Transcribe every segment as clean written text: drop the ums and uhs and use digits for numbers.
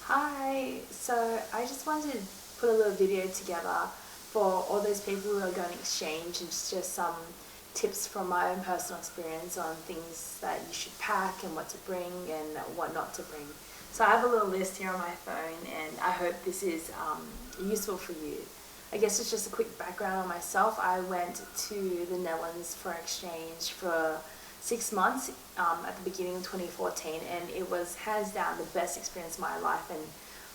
Hi, so I just wanted to put a little video together for all those people who are going to exchange and just some tips from my own personal experience on things that you should pack and what to bring and what not to bring. So I have a little list here on my phone and I hope this is useful for you. I guess it's just a quick background on myself. I went to the Netherlands for exchange for 6 months at the beginning of 2014, and it was hands down the best experience of my life, and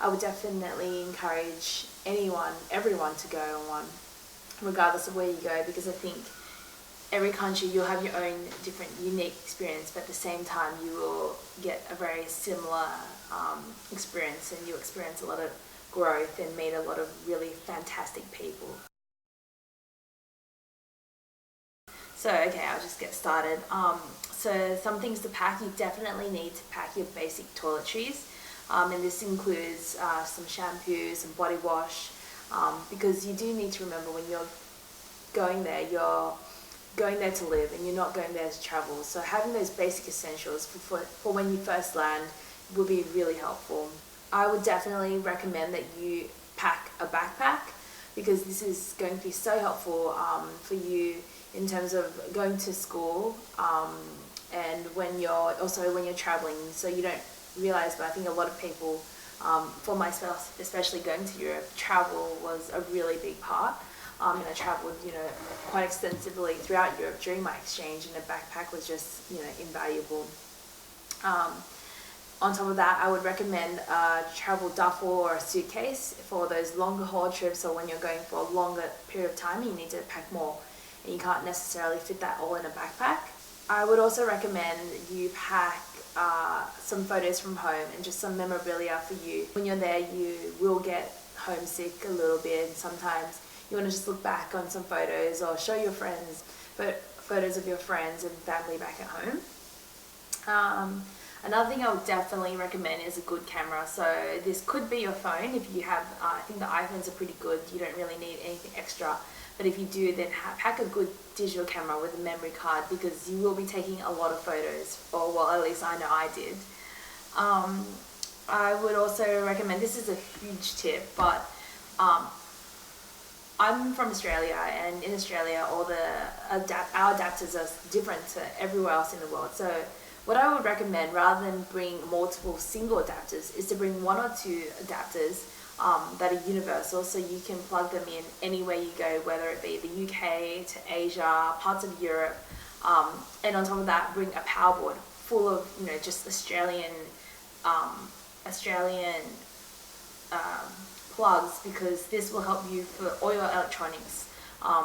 I would definitely encourage everyone to go on one, regardless of where you go, because I think every country you'll have your own different unique experience, but at the same time you will get a very similar experience, and you experience a lot of growth and meet a lot of really fantastic people. So okay, I'll just get started. So some things to pack: you definitely need to pack your basic toiletries, and this includes some shampoo, some body wash, because you do need to remember when you're going there to live and you're not going there to travel. So having those basic essentials for when you first land will be really helpful. I would definitely recommend that you pack a backpack, because this is going to be so helpful for you in terms of going to school, and when you're traveling. So you don't realize, but I think a lot of people, for myself especially, going to Europe, travel was a really big part. And I traveled, quite extensively throughout Europe during my exchange, and a backpack was just, invaluable. On top of that, I would recommend a travel duffel or a suitcase for those longer haul trips, or when you're going for a longer period of time, you need to pack more, and you can't necessarily fit that all in a backpack. I would also recommend you pack some photos from home and just some memorabilia for you. When you're there, you will get homesick a little bit, and sometimes you want to just look back on some photos or show your friends photos of your friends and family back at home. Another thing I would definitely recommend is a good camera. So this could be your phone if you have, I think the iPhones are pretty good. You don't really need anything extra. But if you do, then pack a good digital camera with a memory card, because you will be taking a lot of photos, or well, at least I know I did. I would also recommend, this is a huge tip, but I'm from Australia, and in Australia our adapters are different to everywhere else in the world. So what I would recommend, rather than bring multiple single adapters, is to bring one or two adapters that are universal, so you can plug them in anywhere you go, whether it be the UK to Asia, parts of Europe, and on top of that, bring a power board full of just Australian plugs, because this will help you for all your electronics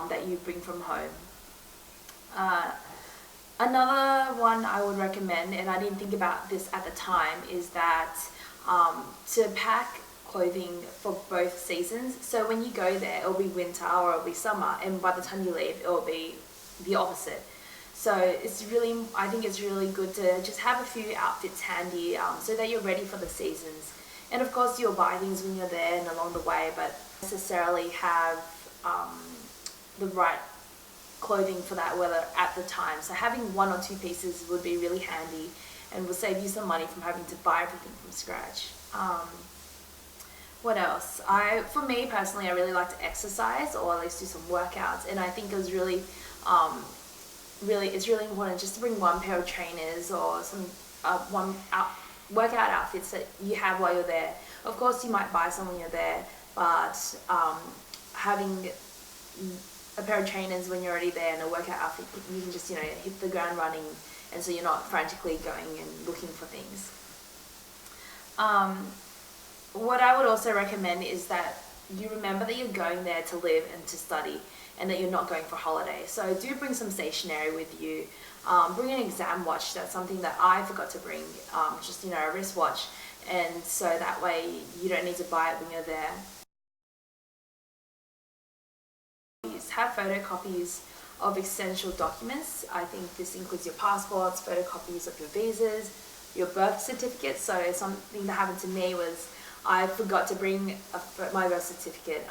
that you bring from home. Another one I would recommend, and I didn't think about this at the time, is that to pack clothing for both seasons. So when you go there, it'll be winter or it'll be summer, and by the time you leave, it'll be the opposite. So I think it's really good to just have a few outfits handy, so that you're ready for the seasons. And of course, you'll buy things when you're there and along the way, but necessarily have the right clothing for that weather at the time. So having one or two pieces would be really handy, and will save you some money from having to buy everything from scratch. What else? For me personally, I really like to exercise, or at least do some workouts, and I think it was it's really important just to bring one pair of trainers or some workout outfits that you have while you're there. Of course, you might buy some when you're there, but having a pair of trainers when you're already there and a workout outfit, you can just hit the ground running, and so you're not frantically going and looking for things. What I would also recommend is that you remember that you're going there to live and to study, and that you're not going for holiday. So do bring some stationery with you. Bring an exam watch. That's something that I forgot to bring, just a wristwatch, and so that way you don't need to buy it when you're there. Have photocopies of essential documents. I think this includes your passports, photocopies of your visas, your birth certificates. So something that happened to me was I forgot to bring my birth certificate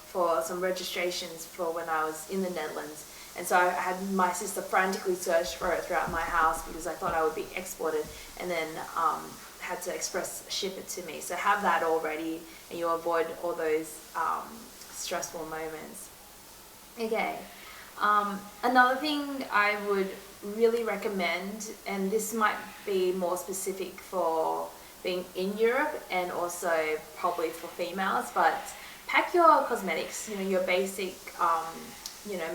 for some registrations for when I was in the Netherlands. And so I had my sister frantically search for it throughout my house, because I thought I would be exported, and then had to express ship it to me. So have that all ready, and you'll avoid all those stressful moments. Okay. Another thing I would really recommend, and this might be more specific for being in Europe and also probably for females, but pack your cosmetics, your basic, you know,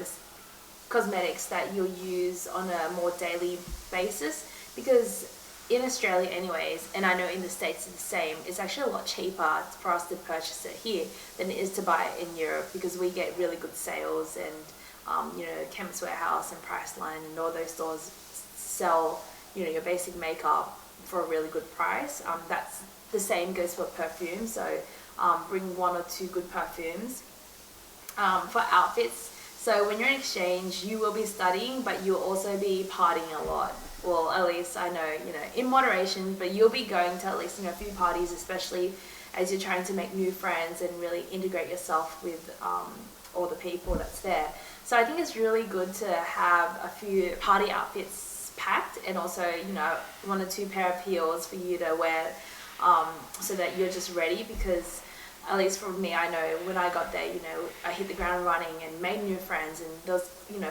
cosmetics that you'll use on a more daily basis, because in Australia anyways, and I know in the States it's the same, it's actually a lot cheaper for us to purchase it here than it is to buy it in Europe, because we get really good sales, and Chemist Warehouse and Priceline and all those stores sell your basic makeup for a really good price. That's the same goes for perfume, so bring 1 or 2 good perfumes. For outfits, so when you're in exchange, you will be studying, but you'll also be partying a lot. Well, at least I know, in moderation, but you'll be going to at least a few parties, especially as you're trying to make new friends and really integrate yourself with all the people that's there. So I think it's really good to have a few party outfits packed, and also 1 or 2 pair of heels for you to wear, so that you're just ready. Because at least for me, I know when I got there, I hit the ground running and made new friends, and those,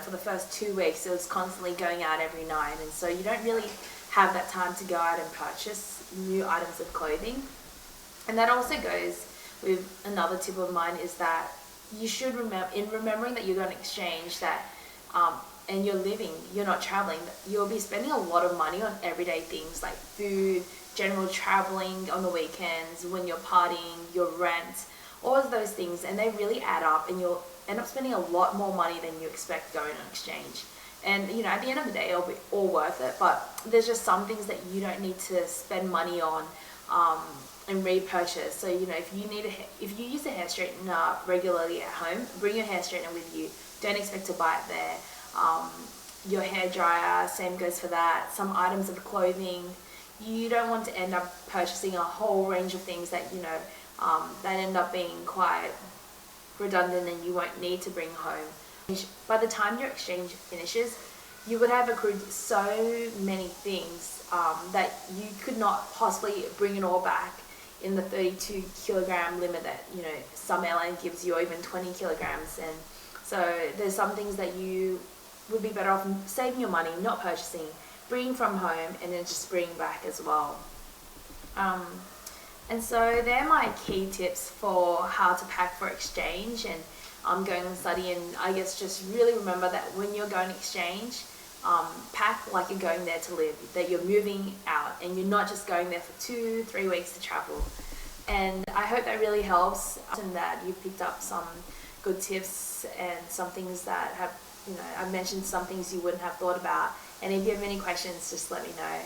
for the first 2 weeks, it was constantly going out every night, and so you don't really have that time to go out and purchase new items of clothing. And that also goes with another tip of mine, is that you should remembering that you're going to exchange that, and you're not traveling, you'll be spending a lot of money on everyday things like food, general traveling on the weekends, when you're partying, your rent, all of those things, and they really add up, and you'll end up spending a lot more money than you expect going on exchange. And at the end of the day, it'll be all worth it, but there's just some things that you don't need to spend money on and repurchase. So if you use a hair straightener regularly at home, bring your hair straightener with you. Don't expect to buy it there. Your hair dryer, same goes for that. Some items of clothing, you don't want to end up purchasing a whole range of things that that end up being quite redundant and you won't need to bring home. By the time your exchange finishes, you would have accrued so many things that you could not possibly bring it all back in the 32 kilogram limit that some airline gives you, or even 20 kilograms. And so there's some things that you would be better off saving your money, not purchasing, bringing from home, and then just bringing back as well. And so they're my key tips for how to pack for exchange and going and study. And I guess just really remember that when you're going to exchange, pack like you're going there to live, that you're moving out and you're not just going there for 2-3 weeks to travel. And I hope that really helps, and that you picked up some good tips and some things that have, I've mentioned some things you wouldn't have thought about. And if you have any questions, just let me know.